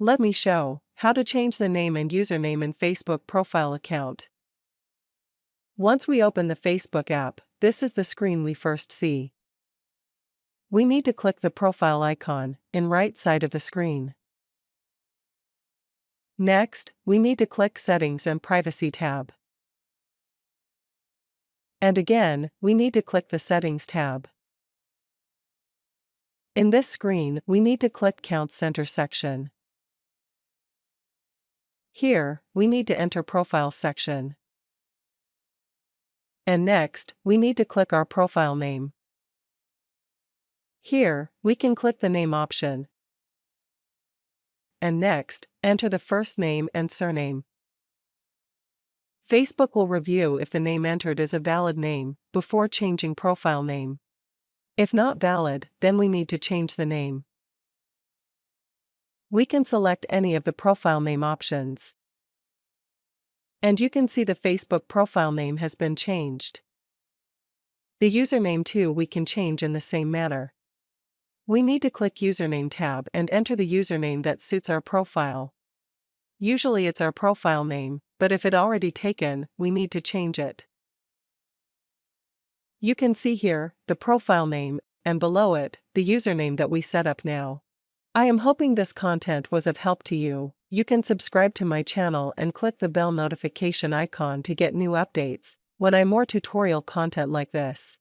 Let me show how to change the name and username in Facebook profile account. Once we open the Facebook app, this is the screen we first see. We need to click the profile icon in right side of the screen. Next, we need to click Settings and Privacy tab. And again, we need to click the Settings tab. In this screen, we need to click Account Center section. Here, we need to enter Profile section. And next, we need to click our profile name. Here, we can click the name option. And next, enter the first name and surname. Facebook will review if the name entered is a valid name before changing profile name. If not valid, then we need to change the name. We can select any of the profile name options. And you can see the Facebook profile name has been changed. The username too we can change in the same manner. We need to click Username tab and enter the username that suits our profile. Usually it's our profile name, but if it already taken, we need to change it. You can see here the profile name, and below it, the username that we set up now. I am hoping this content was of help to you. You can subscribe to my channel and click the bell notification icon to get new updates when I more tutorial content like this.